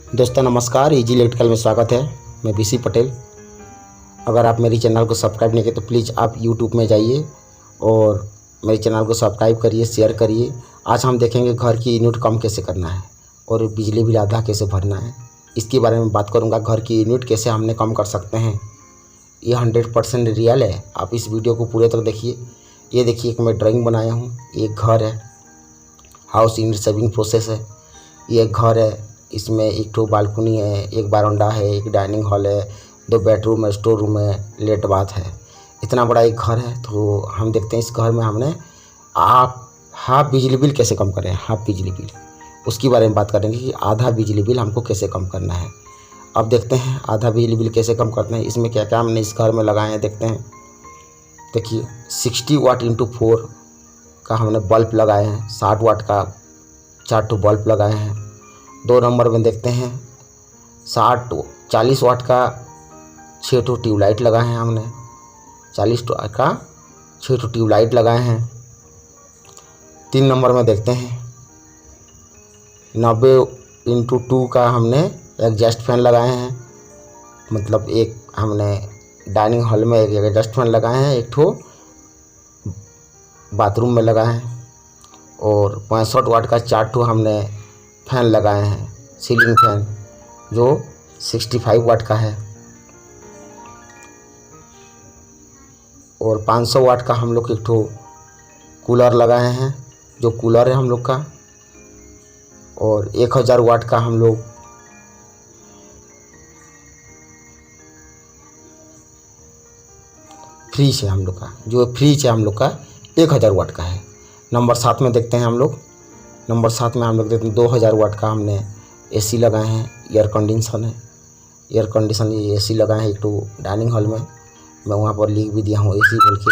दोस्तों नमस्कार, easy electrical में स्वागत है। मैं बीसी पटेल। अगर आप मेरी चैनल को सब्सक्राइब नहीं किए तो प्लीज़ आप यूट्यूब में जाइए और मेरे चैनल को सब्सक्राइब करिए, शेयर करिए। आज हम देखेंगे घर की यूनिट कम कैसे करना है और बिजली बिल आधा कैसे भरना है, इसके बारे में बात करूँगा। घर की यूनिट कैसे हमने कम कर सकते हैं, ये 100% रियल है। आप इस वीडियो को पूरे तक देखिए। ये देखिए, एक मैं ड्राइंग बनाया हूँ। एक घर है, हाउस यूनिट सेविंग प्रोसेस है। ये एक घर है, इसमें एक ठो बालकनी है, एक बारंडा है, एक डाइनिंग हॉल है, 2 बेडरूम है, स्टोर रूम है, लेट बाथ है। इतना बड़ा एक घर है। तो हम देखते हैं इस घर में हमने हाफ बिजली बिल कैसे कम करें। हाफ बिजली बिल, उसके बारे में बात करेंगे कि आधा बिजली बिल हमको कैसे कम करना है। अब देखते हैं आधा बिजली बिल कैसे कम करते हैं। इसमें क्या क्या हमने इस घर में लगाए हैं देखते हैं। देखिए, 60 वाट इंटू 4 का हमने बल्ब लगाए हैं। 60 वाट का 4 ठो बल्ब लगाए हैं। 2 नंबर में देखते हैं 40 वाट का 6 ठो ट्यूबलाइट लगाए हैं हमने। 40 वाट का 6 ठो ट्यूबलाइट लगाए हैं। 3 नंबर में देखते हैं 90 इंटू 2 का हमने एग्जॉस्ट फैन लगाए हैं। मतलब एक हमने डाइनिंग हॉल में एक एग्जॉस्ट फैन लगाए हैं, एक ठो बाथरूम में लगाए हैं। और 65 वाट का 4 ठो हमने फैन लगाए हैं, सीलिंग फैन, जो 65 वाट का है। और 500 वाट का हम लोग एक ठो कूलर लगाए हैं, जो कूलर है हम लोग का। और 1000 वाट का हम लोग फ्रिज है हम लोग का, जो फ्रिज है हम लोग का 1000 वाट का है। नंबर 7 में देखते हैं हम लोग। नंबर 7 में हम लोग देखते हैं 2000 वाट का हमने एसी लगाए हैं। एयर कंडीशन है, एयर कंडीशन ये एसी लगाए हैं एक तो डाइनिंग हॉल में। मैं वहाँ पर लिख भी दिया हूँ एसी बोल के।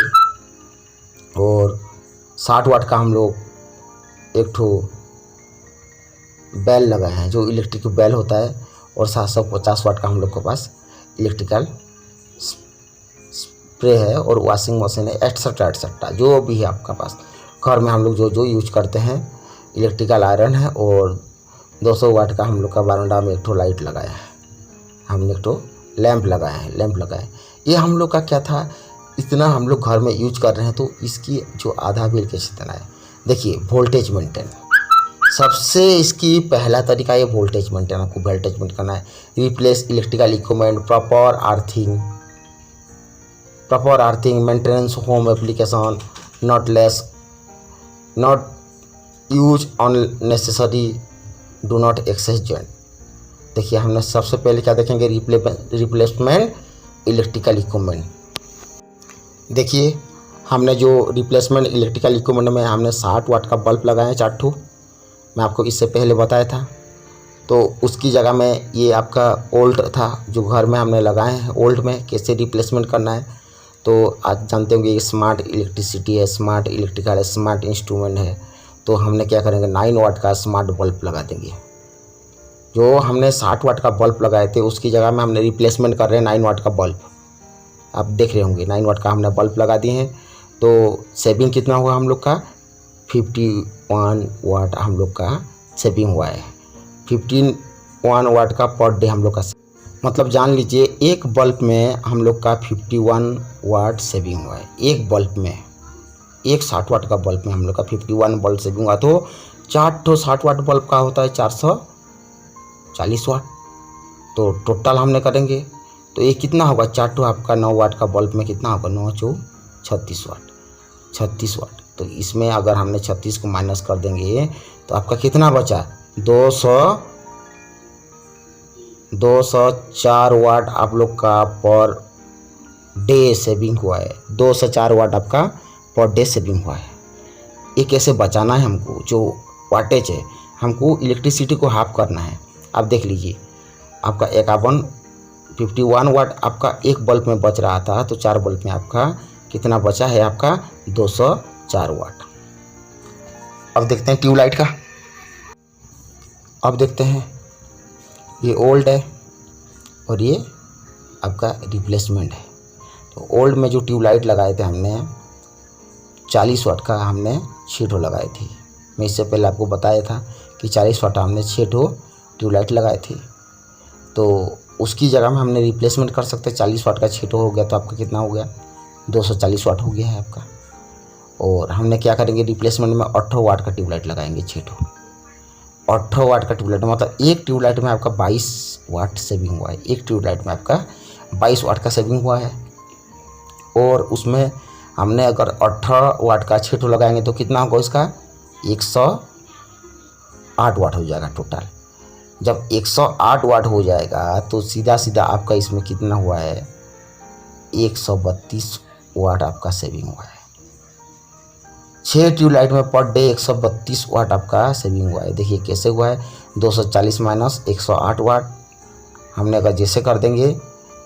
और 60 वाट का हम लोग एक ठो बेल लगाए हैं, जो इलेक्ट्रिक बेल होता है। और 750 वाट का हम लोग के पास इलेक्ट्रिकल स्प्रे है और वॉशिंग मशीन है, एक्सेट्रा एक्सेट्रा जो भी है आपका पास घर में। हम लोग जो जो यूज करते हैं, इलेक्ट्रिकल आयरन है। और 200 वाट का हम लोग का बारंडा में एक ठो लाइट लगाया है। हमने एक ठो लैंप लगाए हैं, लैंप लगाए। ये हम लोग का क्या था, इतना हम लोग घर में यूज कर रहे हैं, तो इसकी जो आधा बिल कैसे देना है। देखिए, वोल्टेज मेंटेन सबसे इसकी पहला तरीका, ये वोल्टेज मेंटेन। आपको वोल्टेज मेंटेन करना है। Replace electrical equipment, proper earthing, maintenance home application, not use unnecessary, do not access joint. देखिए, हमने सबसे पहले क्या देखेंगे, रिप्लेसमेंट इलेक्ट्रिकल इक्विपमेंट। देखिए, हमने जो रिप्लेसमेंट इलेक्ट्रिकल इक्विपमेंट में हमने 60 वाट का बल्ब लगाए हैं 4 ठो। मैं आपको इससे पहले बताया था। तो उसकी जगह में ये आपका ओल्ड था जो घर में हमने लगाए हैं। ओल्ड में कैसे रिप्लेसमेंट करना है, तो आज जानते होंगे ये स्मार्ट इलेक्ट्रिसिटी है, स्मार्ट इलेक्ट्रिकल है, स्मार्ट इंस्ट्रूमेंट है। तो हमने क्या करेंगे, 9 वाट का स्मार्ट बल्ब लगा देंगे। जो हमने 60 वाट का बल्ब लगाए थे उसकी जगह में हमने रिप्लेसमेंट कर रहे हैं 9 वाट का बल्ब। आप देख रहे होंगे 9 वाट का हमने बल्ब लगा दिए हैं। तो सेविंग कितना हुआ हम लोग का, 51 वाट हम लोग का सेविंग हुआ है। 51 वाट का पर डे हम लोग का, मतलब जान लीजिए एक बल्ब में हम लोग का 51 वाट सेविंग हुआ है। एक बल्ब में, एक 60 वाट का बल्ब में हम लोग का 51 वाट सेविंग हुआ। तो 4 ठो 60 वाट बल्ब का होता है 440 वाट। तो टोटल हमने करेंगे तो ये कितना होगा, 4 ठो आपका 9 वाट का बल्ब में कितना होगा, 9 चौ 36 वाट। 36 वाट। तो इसमें अगर हमने 36 को माइनस कर देंगे तो आपका कितना बचा, 204 वाट आप लोग का पर डे सेविंग हुआ है। 204 वाट आपका पर डे सेविंग हुआ है। ये कैसे बचाना है हमको, जो वाटेज है हमको इलेक्ट्रिसिटी को हाफ करना है। आप देख लीजिए, आपका 51 वाट आपका एक बल्ब में बच रहा था, तो 4 बल्ब में आपका कितना बचा है, आपका 204 वाट। अब देखते हैं ट्यूबलाइट का। अब देखते हैं, ये ओल्ड है और ये आपका रिप्लेसमेंट है। तो ओल्ड में जो ट्यूबलाइट लगाए थे हमने 40 वाट का हमने 6 ठो लगाए थे। मैं इससे पहले आपको बताया था कि 40 वाट हमने 6 ठो ट्यूबलाइट लगाए थे। तो उसकी जगह में हमने रिप्लेसमेंट कर सकते हैं। 40 वाट का 6 हो गया तो आपका कितना हो गया, 240 वाट हो गया है आपका। और हमने क्या करेंगे, रिप्लेसमेंट में 18 वाट का ट्यूबलाइट लगाएंगे, 6 18 वाट का ट्यूबलाइट, मतलब एक ट्यूबलाइट में आपका 22 वाट सेविंग हुआ है। एक ट्यूबलाइट में आपका 22 वाट का सेविंग हुआ है। और उसमें हमने अगर 18 वाट का 6 लगाएंगे तो कितना होगा इसका, 108 वाट हो जाएगा टोटल। जब 108 वाट हो जाएगा तो सीधा सीधा आपका इसमें कितना हुआ है, 132 वाट आपका सेविंग हुआ है। 6 ट्यूबलाइट में पर डे 132 वाट आपका सेविंग हुआ है। देखिए कैसे हुआ है, 240 माइनस 108 वाट हमने अगर जैसे कर देंगे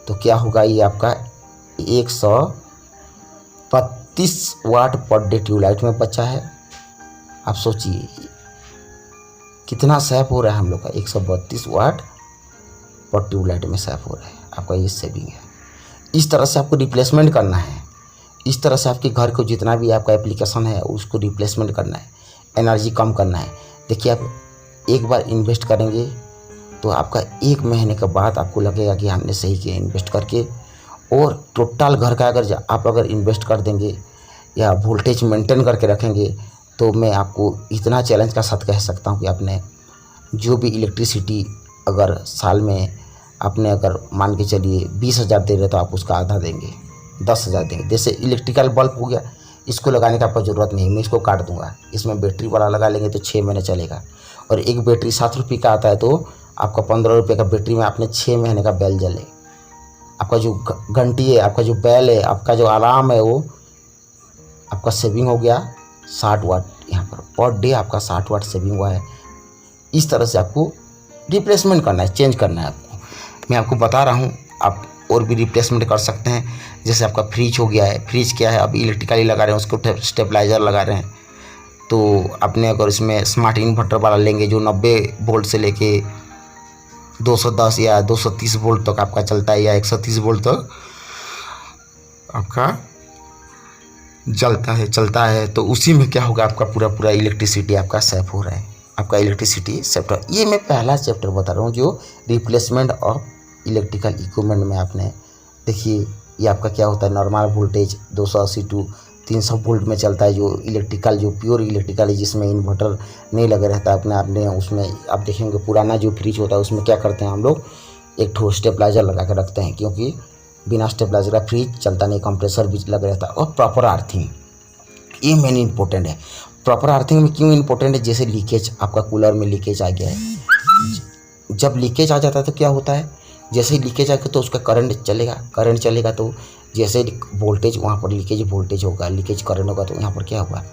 तो क्या होगा, ये आपका 132 वाट पर डे ट्यूबलाइट में बचा है। आप सोचिए कितना सेव हो रहा है हम लोग का, 132 वाट पर ट्यूबलाइट में सेव हो रहा है आपका, ये सेविंग है। इस तरह से आपको रिप्लेसमेंट करना है। इस तरह से आपके घर को जितना भी आपका एप्लीकेशन है उसको रिप्लेसमेंट करना है, एनर्जी कम करना है। देखिए आप एक बार इन्वेस्ट करेंगे तो आपका 1 महीने के बाद आपको लगेगा कि हमने सही किया इन्वेस्ट करके। और टोटल घर का अगर इन्वेस्ट कर देंगे या वोल्टेज मेंटेन करके रखेंगे तो मैं आपको इतना चैलेंज का साथ कह सकता हूँ कि आपने जो भी इलेक्ट्रिसिटी अगर साल में आपने अगर मान के चलिए 20,000 दे रहे तो आप उसका आधा देंगे, 10,000 देंगे। जैसे इलेक्ट्रिकल बल्ब हो गया, इसको लगाने का आपको ज़रूरत नहीं है, मैं इसको काट दूंगा। इसमें बैटरी वाला लगा लेंगे तो 6 महीने चलेगा। और एक बैटरी 7 रुपये का आता है तो आपका 15 रुपये का बैटरी में आपने 6 महीने का बैल जले। आपका जो घंटी है, आपका जो बैल है, आपका जो अलार्म है, वो आपका सेविंग हो गया 60 वाट। यहाँ पर डे आपका 60 वाट सेविंग हुआ है। इस तरह से आपको रिप्लेसमेंट करना है, चेंज करना है आपको। मैं आपको बता रहा हूँ, आप और भी रिप्लेसमेंट कर सकते हैं। जैसे आपका फ्रिज हो गया है, फ्रिज क्या है, अब इलेक्ट्रिकली लगा रहे हैं, उसको स्टेबलाइजर लगा रहे हैं। तो आपने अगर इसमें स्मार्ट इन्वर्टर वाला लेंगे जो 90 वोल्ट से लेके 210 या 230 वोल्ट तक आपका चलता है, या 130 वोल्ट तक आपका चलता है, तो उसी में क्या होगा, आपका पूरा इलेक्ट्रिसिटी आपका सेव हो रहा है। आपका इलेक्ट्रिसिटी सेव, ये मैं पहला चैप्टर बता रहा हूँ जो रिप्लेसमेंट ऑफ इलेक्ट्रिकल इक्विपमेंट में। आपने देखिए ये आपका क्या होता है, नॉर्मल वोल्टेज 280 टू 300 वोल्ट में चलता है, जो इलेक्ट्रिकल, जो प्योर इलेक्ट्रिकल है, जिसमें इन्वर्टर नहीं लगा रहता अपने आपने। उसमें आप देखेंगे पुराना जो फ्रिज होता है उसमें क्या करते हैं हम लोग, एक ठो स्टेबलाइजर लगा के रखते हैं, क्योंकि बिना स्टेबलाइजर का फ्रिज चलता नहीं, कंप्रेसर भी लगा रहता है। और प्रॉपर अर्थिंग, ये मेन इंपॉर्टेंट है। प्रॉपर अर्थिंग में क्यों इंपॉर्टेंट है, जैसे लीकेज, आपका कूलर में लीकेज आ गया है, जब लीकेज आ जाता है तो क्या होता है, जैसे ही लीकेज आएगा तो उसका करंट चलेगा तो जैसे वोल्टेज, वहाँ पर लीकेज वोल्टेज होगा, लीकेज करंट होगा, तो यहाँ पर क्या होगा,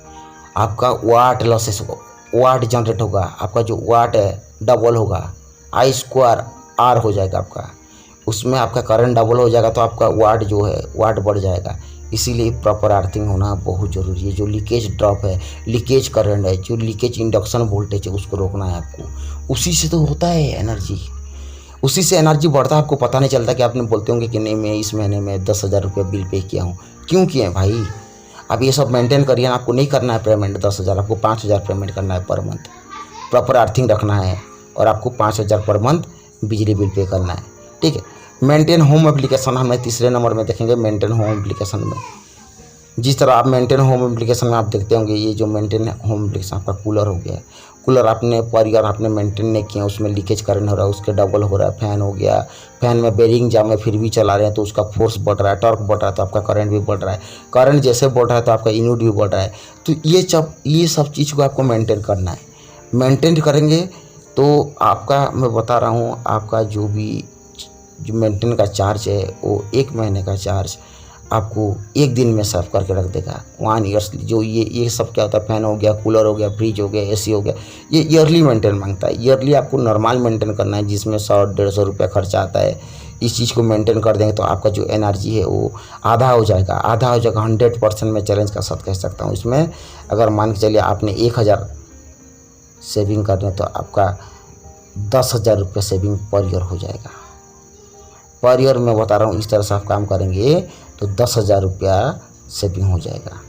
आपका वाट लॉसेस होगा, वाट जनरेट होगा, आपका जो वाट है डबल होगा, I²R हो जाएगा आपका, उसमें आपका करंट डबल हो जाएगा तो आपका वाट जो है वाट बढ़ जाएगा। इसीलिए प्रॉपर अर्थिंग होना बहुत ज़रूरी है। जो लीकेज ड्रॉप है, लीकेज करंट है, जो लीकेज इंडक्शन वोल्टेज है, उसको रोकना है आपको। उसी से तो होता है एनर्जी, उसी से एनर्जी बढ़ता है। आपको पता नहीं चलता कि आपने बोलते होंगे कि नहीं मैं इस महीने में 10,000 रुपये बिल पे किया हूँ। क्यों किए भाई, अब ये सब मेंटेन करिए ना। आपको नहीं करना है पेमेंट 10,000, आपको 5,000 पेमेंट करना है पर मंथ। प्रॉपर अर्थिंग रखना है और आपको 5,000 पर मंथ बिजली बिल पे करना है, ठीक है। मेंटेन होम एप्लीकेशन हमें तीसरे नंबर में देखेंगे। मेंटेन होम एप्लीकेशन में जिस तरह आप मेंटेन होम एप्लीकेशन में आप देखते होंगे, ये जो मेंटेन होम एप्लीकेशन आपका कूलर हो गया, कूलर आपने पर ईयर आपने मेंटेन नहीं किया, उसमें लीकेज करंट हो रहा है, उसके डबल हो रहा है। फैन हो गया, फैन में बेरिंग जाम है फिर भी चला रहे हैं तो उसका फोर्स बढ़ रहा है, टॉर्क बढ़ रहा है तो आपका करंट भी बढ़ रहा है। करंट जैसे बढ़ रहा है तो आपका यूनिट भी बढ़ रहा है। तो ये सब चीज़ को आपको मेंटेन करना है। मेंटेन करेंगे तो आपका, मैं बता रहा हूँ, आपका जो मेंटेन का चार्ज है वो 1 महीने का चार्ज आपको 1 दिन में सर्व करके रख देगा। 1 ईयर्स जो ये सब क्या होता है, फैन हो गया, कूलर हो गया, फ्रिज हो गया, एसी हो गया, ये ईयरली मेंटेन मांगता है। ईयरली आपको नॉर्मल मेंटेन करना है, जिसमें 100-150 रुपये खर्चा आता है। इस चीज़ को मेंटेन कर देंगे तो आपका जो एनर्जी है वो आधा हो जाएगा। 100% मैं चैलेंज का साथ कह सकता हूँ। इसमें अगर मान के चलिए आपने 1,000 सेविंग करना है तो आपका 10,000 रुपये सेविंग पर ईयर हो जाएगा। पर ईयर मैं बता रहा हूँ, इस तरह से आप काम करेंगे तो 10,000 रुपया सेविंग हो जाएगा।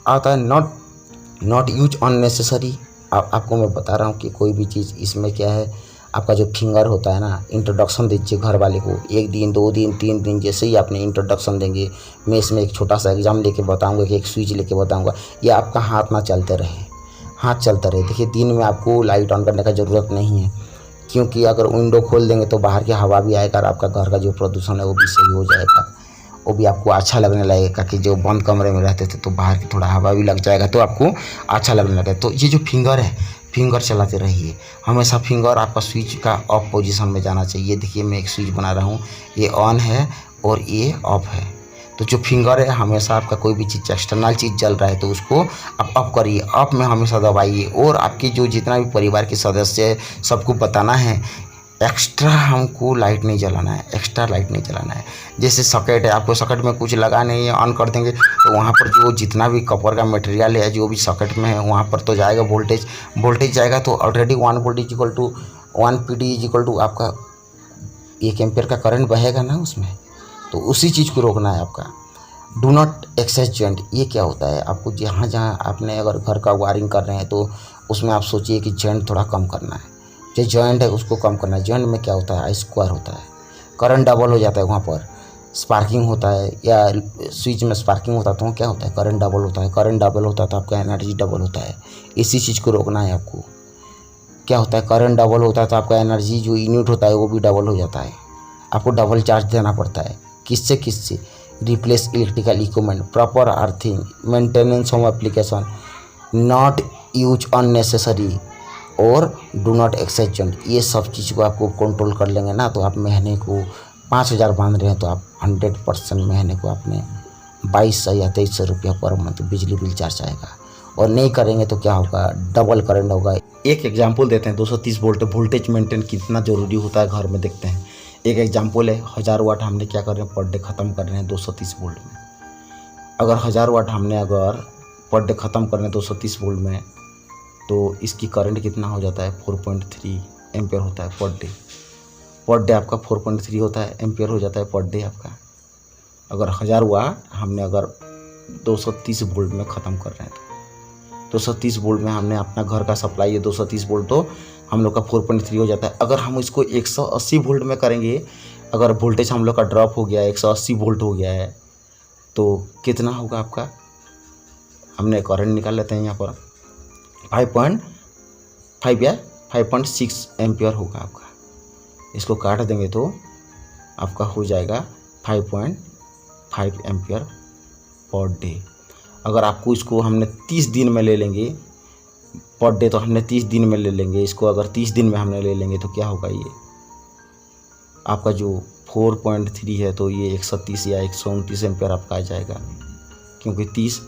आता है नॉट यूज अननेसेसरी। आपको मैं बता रहा हूँ कि कोई भी चीज़ इसमें क्या है, आपका जो फिंगर होता है ना, इंट्रोडक्शन दीजिए घर वाले को, 1 दिन 2 दिन 3 दिन, जैसे ही आपने इंट्रोडक्शन देंगे, मैं इसमें एक छोटा सा एग्जाम लेके बताऊंगा कि एक स्विच लेके बताऊंगा, ये आपका हाथ ना चलते रहे, हाथ चलता रहे। देखिए दिन में आपको लाइट ऑन करने का ज़रूरत नहीं है, क्योंकि अगर विंडो खोल देंगे तो बाहर की हवा भी आएगा और आपका घर का जो प्रदूषण है वो भी सही हो जाएगा। वो भी आपको अच्छा लगने लगेगा कि जो बंद कमरे में रहते थे तो बाहर की थोड़ा हवा भी लग जाएगा तो आपको अच्छा लगने लगेगा। तो ये जो फिंगर है, फिंगर चलाते रहिए हमेशा। फिंगर आपका स्विच का ऑफ पोजीशन में जाना चाहिए। देखिए मैं एक स्विच बना रहा हूँ, ये ऑन है और ये ऑफ है। तो जो फिंगर है हमेशा आपका कोई भी चीज़ एक्सटर्नल चीज़ जल रहा है तो उसको आप ऑफ करिए, ऑफ में हमेशा दबाइए। और आपके जो जितना भी परिवार के सदस्य है सबको बताना है एक्स्ट्रा हमको लाइट नहीं जलाना है, एक्स्ट्रा लाइट नहीं जलाना है। जैसे सॉकेट है, आपको सॉकेट में कुछ लगा नहीं है, ऑन कर देंगे तो वहाँ पर जो जितना भी कपड़ का मटेरियल है जो भी सॉकेट में है वहाँ पर तो जाएगा वोल्टेज, वोल्टेज जाएगा तो already 1 volt is equal to 1 PD is equal to आपका 1 एम्पियर का करंट बहेगा ना उसमें। तो उसी चीज़ को रोकना है आपका। डू नॉट एक्सेस जॉइंट, ये क्या होता है, आपको जहाँ जहाँ आपने अगर घर का वायरिंग कर रहे हैं तो उसमें आप सोचिए कि जॉइंट थोड़ा कम करना है, जो जॉइंट है उसको कम करना है। जॉइंट में क्या होता है, आई स्क्वायर होता है, करंट डबल हो जाता है, वहाँ पर स्पार्किंग होता है या स्विच में स्पार्किंग होता है तो क्या होता है, करंट डबल होता है। करंट डबल होता है तो आपका एनर्जी डबल होता है। इसी चीज़ को रोकना है आपको। क्या होता है, करंट डबल होता है तो आपका एनर्जी जो यूनिट होता है वो भी डबल हो जाता है, आपको डबल चार्ज देना पड़ता है। किससे किससे, replace electrical equipment, proper earthing, maintenance home application, not use unnecessary और डू नॉट एक्सेस जॉइंट। ये सब चीज़ को आपको कंट्रोल कर लेंगे ना तो आप महीने को 5,000 बांध रहे हैं तो आप 100% महीने को आपने 2,200 या 2,300 रुपया पर मंथ बिजली बिल चार्ज आएगा। और नहीं करेंगे तो क्या होगा, डबल करंट होगा। एक एग्जांपल देते हैं, 230 वोल्ट वोल्टेज मेंटेन कितना ज़रूरी होता है घर में, देखते हैं। एक एग्जांपल है, 1000 वाट हमने क्या कर रहे हैं, पर डे ख़त्म कर रहे हैं 230 वोल्ट में। अगर 1000 वाट हमने अगर पर डे ख़त्म कर रहे हैं 230 वोल्ट में तो इसकी करंट कितना हो जाता है, 4.3 एम्पियर होता है पर डे आपका 4.3 होता है, एम्पियर हो जाता है पर डे आपका। अगर 1000 वाट हमने अगर 230 वोल्ट में ख़त्म कर रहे हैं तो 230 वोल्ट में हमने अपना घर का सप्लाई है 230 वोल्ट, तो हम लोग का 4.3 हो जाता है। अगर हम इसको 180 वोल्ट में करेंगे, अगर वोल्टेज हम लोग का ड्रॉप हो गया है, 180 वोल्ट हो गया है तो कितना होगा आपका, हमने करंट निकाल लेते हैं यहाँ पर 5.5 या 5.6 एम्पियर होगा आपका। इसको काट देंगे तो आपका हो जाएगा 5.5 एम्पियर पर डे। अगर आपको इसको हमने 30 दिन में ले लेंगे पर डे, तो हमने 30 दिन में ले लेंगे इसको। अगर 30 दिन में हमने ले लेंगे तो क्या होगा, ये आपका जो 4.3 है तो ये 130 या 129 एम्पियर आपका आ जाएगा, क्योंकि 30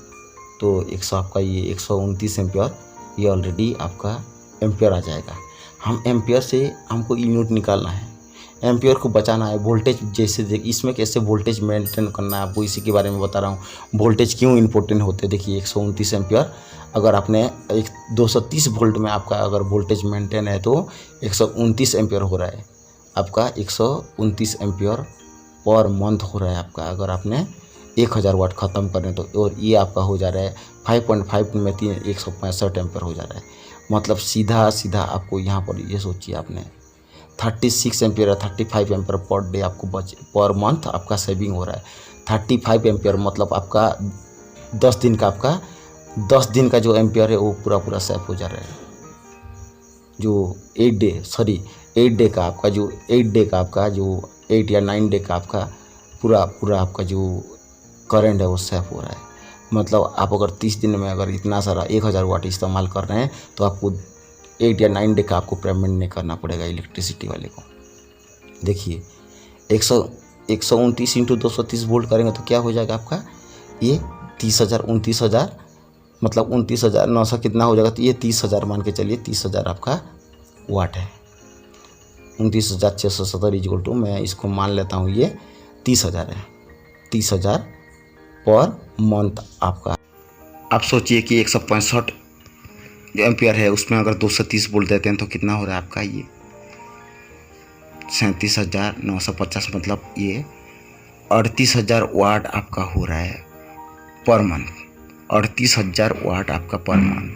तो 100 आपका ये 129 एम्पियर, ये ऑलरेडी आपका एम्पियर आ जाएगा। हम एम्पियर से हमको यूनिट निकालना है, एम्पियर को बचाना है। वोल्टेज जैसे इसमें कैसे वोल्टेज मेंटेन करना है आपको इसी के बारे में बता रहा हूँ। वोल्टेज क्यों इंपॉर्टेंट होते हैं, देखिए 129 एम्पियर, अगर आपने 230 वोल्ट में आपका अगर वोल्टेज मेंटेन है तो 129 एम्पियर हो रहा है आपका, 129 एम्पियर पर मंथ हो रहा है आपका। अगर आपने 1000 वाट ख़त्म करें तो, और ये आपका हो जा रहा है 5.5 में 165 एम्पियर हो जा रहा है। मतलब सीधा सीधा आपको यहाँ पर ये सोचिए आपने 36 एम्पियर या 35 एम्पियर पर डे आपको पर मंथ आपका सेविंग हो रहा है। 35 एम्पियर मतलब आपका 10 दिन का आपका 10 दिन का जो एम्पियर है वो पूरा सेव हो जा रहा है। जो 8 डे का आपका जो 8 डे का आपका जो 8 या 9 डे का आपका पूरा आपका जो करंट है वो सेव हो रहा है। मतलब आप अगर 30 दिन में अगर इतना सारा 1000 वाट इस्तेमाल कर रहे हैं तो आपको 8 या 9 डे का आपको पेमेंट नहीं करना पड़ेगा इलेक्ट्रिसिटी वाले को। देखिए 129 इंटू 230 वोल्ट करेंगे तो क्या हो जाएगा आपका, ये 29,000 मतलब 29,900 कितना हो जाएगा, तो ये 30,000 मान के चलिए 30,000 आपका वाट है। 29,670 इक्वल टू, मैं इसको मान लेता हूँ ये 30,000 है। 30,000 पर मंथ आपका। आप सोचिए कि 165 जो एम्पियर है उसमें अगर 230 वोल्ट देते हैं तो कितना हो रहा है आपका, ये 37,950 मतलब ये 38,000 वाट आपका हो रहा है पर मंथ। 38,000 वाट आपका पर मंथ,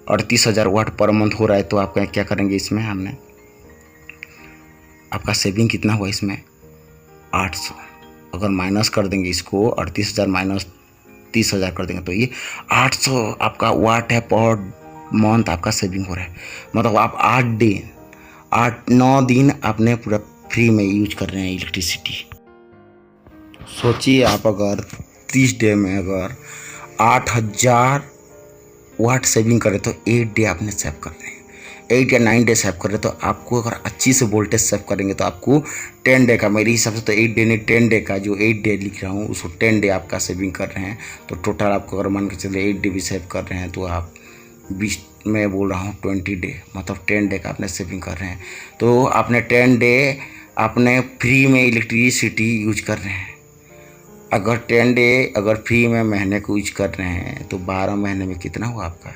38,000 वाट पर मंथ हो रहा है। तो आप क्या करेंगे, इसमें हमने आपका सेविंग कितना हुआ इसमें 800। अगर माइनस कर देंगे इसको 38,000 माइनस 30,000 कर देंगे तो ये 800 आपका वाट है पर मंथ आपका सेविंग हो रहा है। मतलब आप 9 दिन आपने पूरा फ्री में यूज कर रहे हैं इलेक्ट्रिसिटी। सोचिए आप अगर 30 डे में अगर 8,000 वाट सेविंग करें तो 8 डे आपने सेव कर रहे हैं। 8 या 9 डे सेव कर रहे तो आपको अगर अच्छी से वोल्टेज सेव करेंगे तो आपको 10 डे का, मेरे हिसाब से तो 8 डे नहीं 10 डे का, जो 8 डे लिख रहा हूँ उसको 10 डे आपका सेविंग कर रहे हैं तो टोटल आपको अगर मान के चलिए 8 डे भी सेव कर रहे हैं तो आप 20 में बोल रहा हूँ 20 डे, मतलब 10 डे का आपने सेविंग कर रहे हैं। तो आपने 10 डे आपने फ्री में इलेक्ट्रिसिटी यूज कर रहे हैं। अगर 10 डे अगर फ्री में महीने को यूज कर रहे हैं तो 12 महीने में कितना हुआ आपका,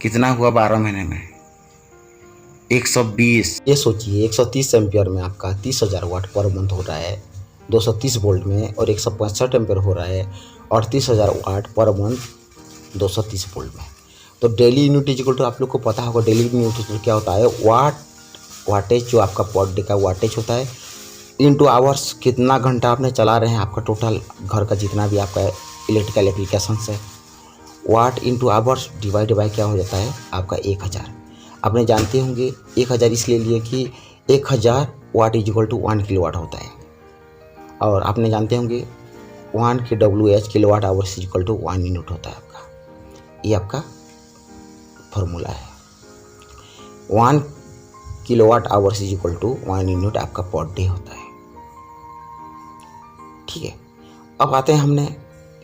कितना हुआ 12 महीने में 120। ये सोचिए 130 एम्पियर में आपका 30,000 वाट पर मंथ हो रहा है 230 वोल्ट में, और 165 एम्पियर हो रहा है 38,000 वाट पर मंथ 230 वोल्ट में। तो डेली यूनिट इक्वल टू आप लोग को पता होगा डेली यूनिट क्या होता है, वाटेज जो आपका पर डे का वाटेज होता है इनटू आवर्स, कितना घंटा आपने चला रहे हैं आपका टोटल घर का जितना भी आपका इलेक्ट्रिकल एप्लीकेशंस है, वाट इनटू आवर्स डिवाइड बाय क्या हो जाता है आपका 1000। आपने जानते होंगे 1000 इसलिए लिए कि 1000 watt is equal to 1 kilowatt होता है, और आपने जानते होंगे 1 kWh kilowatt hours is equal to 1 unit होता है आपका। ये आपका फॉर्मूला है, 1 kilowatt hours is equal to 1 unit आपका पर डे होता है। ठीक है, अब आते हैं हमने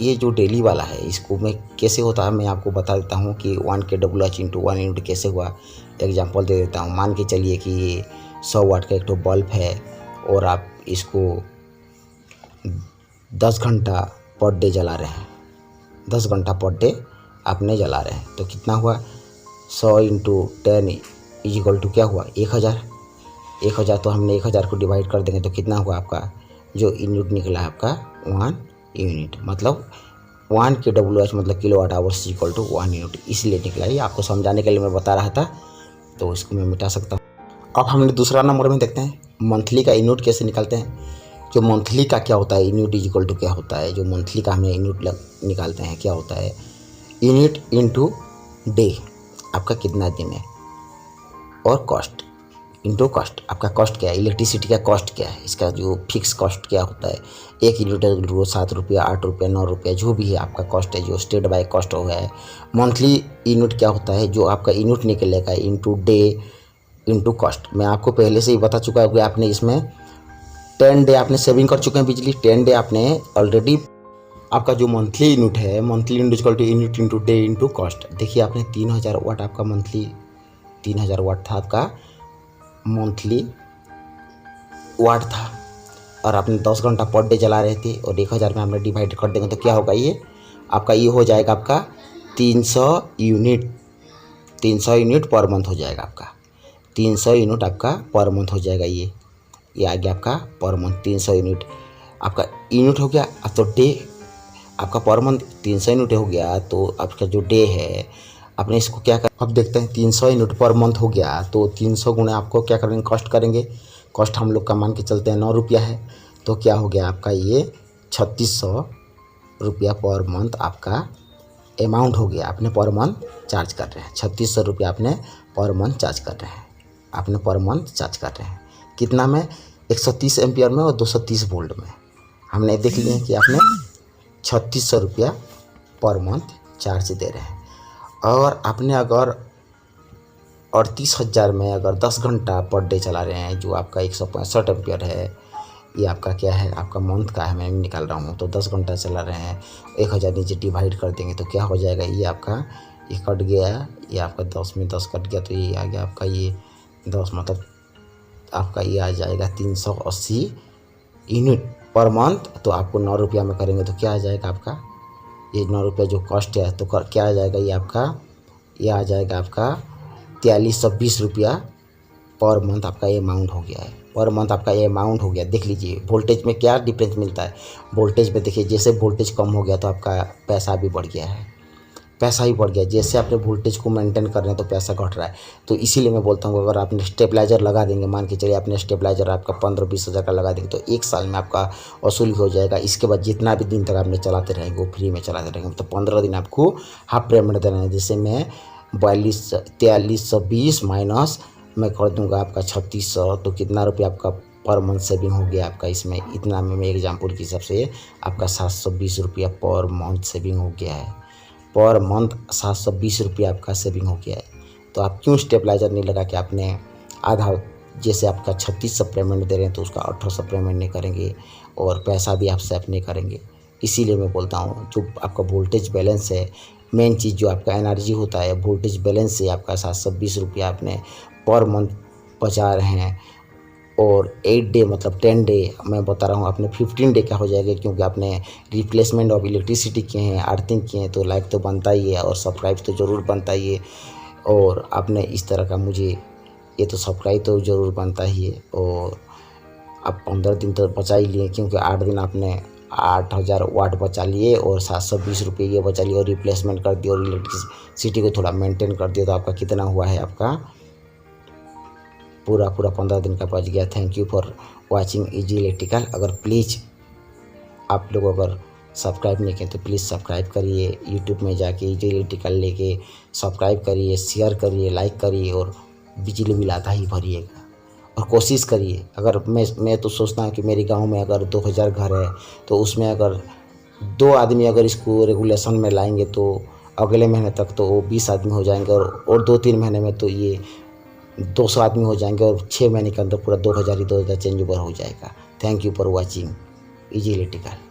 ये जो डेली वाला है इसको मैं कैसे होता है मैं आपको बता देता हूँ कि 1 kWh इंटू 1 यूनिट कैसे हुआ। एग्जांपल दे देता हूँ, मान के चलिए कि ये 100 वाट का एक तो बल्ब है और आप इसको 10 घंटा पर डे जला रहे हैं, 10 घंटा पर डे आपने जला रहे हैं तो कितना हुआ 100 इंटू 10 इज इक्वल टू क्या हुआ 1000। 1000 तो हमने 1000 को डिवाइड कर देंगे तो कितना हुआ आपका जो यूनिट निकला है आपका 1 यूनिट, मतलब 1 kWh मतलब kilowatt hours equal to 1 unit, इसलिए निकला। ये आपको समझाने के लिए मैं बता रहा था तो इसको मैं मिटा सकता हूँ। अब हमने दूसरा नंबर में देखते हैं मंथली का यूनिट कैसे निकालते हैं। जो मंथली का क्या होता है यूनिट इज इक्वल टू क्या होता है, जो मंथली का हमें यूनिट निकालते हैं क्या होता है यूनिट इनटू डे, आपका कितना दिन है, और कॉस्ट इंटू कॉस्ट, आपका कॉस्ट क्या है इलेक्ट्रिसिटी का कॉस्ट क्या है, इसका जो फिक्स कॉस्ट क्या होता है 1 यूनिट 7 रुपया 8 रुपया 9 रुपया जो भी है आपका कॉस्ट है, जो स्टेट बाय कॉस्ट हो गया है। मंथली यूनिट क्या होता है जो आपका यूनिट निकलेगा इंटू डे इंटू कॉस्ट। मैं आपको पहले से ही बता चुका हूँ कि आपने इसमें 10 डे आपने सेविंग कर चुके हैं बिजली, 10 डे आपने ऑलरेडी आपका जो मंथली यूनिट है monthly unit equal to unit into day into cost. देखिए आपने 3000 वाट आपका मंथली 3000 वाट था आपका मंथली वाट था, और आपने 10 घंटा पर डे चला रहे थे और 1000 में हमने डिवाइड कर देंगे तो क्या होगा ये आपका ये हो जाएगा आपका 300 यूनिट, 300 यूनिट पर मंथ हो जाएगा आपका, 300 यूनिट आपका पर मंथ हो जाएगा। ये आ गया आपका पर मंथ 300 यूनिट आपका यूनिट हो गया। अब तो डे आपका पर मंथ 300 यूनिट हो गया तो आपका जो डे है आपने इसको क्या कर, अब देखते हैं 300 यूनिट पर मंथ हो गया तो 300 गुणे आपको क्या करेंगे कॉस्ट करेंगे। कॉस्ट हम लोग का मान के चलते हैं 9 रुपया है तो क्या हो गया आपका ये 3600 रुपया पर मंथ आपका अमाउंट हो गया, आपने पर मंथ चार्ज कर रहे हैं 3600 रुपया आपने पर मंथ चार्ज कर रहे हैं, आपने पर मंथ चार्ज कर रहे हैं कितना में 130 एम्पियर में और 230 वोल्ट में। हमने देख लिया कि आपने 3600 रुपया पर मंथ चार्ज दे रहे हैं, और आपने अगर 38,000 में अगर 10 घंटा पर डे चला रहे हैं जो आपका 165 एम्पियर है, ये आपका क्या है आपका मंथ का है मैं निकाल रहा हूँ, तो 10 घंटा चला रहे हैं 1000 नीचे डिवाइड कर देंगे तो क्या हो जाएगा ये आपका ये कट गया, ये आपका 10 में 10 कट गया तो ये आ गया आपका ये 10 मतलब आपका ये आ जाएगा 380 यूनिट पर मंथ। तो आपको 9 रुपया में करेंगे तो क्या आ जाएगा आपका ये 9 रुपया जो कॉस्ट है तो क्या आ जाएगा ये आपका ये आ जाएगा आपका 4320 रुपया पर मंथ आपका ये अमाउंट हो गया है, पर मंथ आपका ये अमाउंट हो गया। देख लीजिए वोल्टेज में क्या डिफरेंस मिलता है, वोल्टेज में देखिए जैसे वोल्टेज कम हो गया तो आपका पैसा भी बढ़ गया है, पैसा ही बढ़ गया। जैसे आपने वोल्टेज को मेंटेन कर रहे हैं तो पैसा घट रहा है। तो इसीलिए मैं बोलता हूँ अगर आपने स्टेबलाइज़र लगा देंगे, मान के चलिए आपने स्टेबलाइज़र आपका 15-20 हज़ार का लगा देंगे तो 1 साल में आपका वसूली हो जाएगा। इसके बाद जितना भी दिन तक आपने चलाते रहेंगे वो फ्री में चलाते रहेंगे। तो 15 दिन आपको हाफ पेमेंट देना है। जैसे मैं 4320 माइनस मैं कर दूंगा आपका 3600, तो कितना रुपये आपका पर मंथ सेविंग हो गया आपका इसमें इतना में मैं एग्जाम्पल के हिसाब से आपका 720 रुपया पर मंथ सेविंग हो गया है। पर मंथ 720 रुपया आपका सेविंग हो गया है। तो आप क्यों स्टेबलाइज़र नहीं लगा के आपने आधा, जैसे आपका 3600 पेमेंट दे रहे हैं तो उसका 1800 पेमेंट नहीं करेंगे और पैसा भी आप सेव नहीं करेंगे। इसीलिए मैं बोलता हूँ जो आपका वोल्टेज बैलेंस है, मेन चीज़ जो आपका एनर्जी होता है वोल्टेज बैलेंस से आपका 720 रुपया आपने पर मंथ बचा रहे हैं। और 8 डे मतलब 10 डे मैं बता रहा हूँ आपने 15 डे का हो जाएगा, क्योंकि आपने रिप्लेसमेंट ऑफ इलेक्ट्रिसिटी किए हैं, अर्थिंग किए हैं, तो लाइक तो बनता ही है और सब्सक्राइब तो ज़रूर बनता ही है। और आपने इस तरह का मुझे ये तो सब्सक्राइब तो ज़रूर बनता ही है। और आप 15 दिन तो बचा ही लिए, क्योंकि 8 दिन आपने 8000 वाट बचा लिए और 720 रुपये ये बचा लिए और रिप्लेसमेंट कर दिए और इलेक्ट्रिसिटी को थोड़ा मेंटेन कर दिया। तो आपका कितना हुआ है, आपका पूरा 15 दिन का बच गया। Thank you for watching easy electrical. अगर प्लीज़ आप लोग अगर सब्सक्राइब नहीं किए तो प्लीज़ सब्सक्राइब करिए, यूट्यूब में जाके इजी इलेक्ट्रिकल लेके सब्सक्राइब करिए, शेयर करिए, लाइक करिए और बिजली बिल आधा ही भरिएगा। और कोशिश करिए, अगर मैं तो सोचता हूँ कि मेरे गांव में अगर 2000 घर है तो उसमें अगर 2 आदमी अगर इसको रेगुलेशन में लाएंगे तो अगले महीने तक तो वो 20 आदमी हो जाएंगे और 2-3 महीने में तो ये 200 आदमी हो जाएंगे और 6 महीने के अंदर पूरा 2000 ही 2000 चेंज ओवर हो जाएगा। Thank you for watching easy electrical.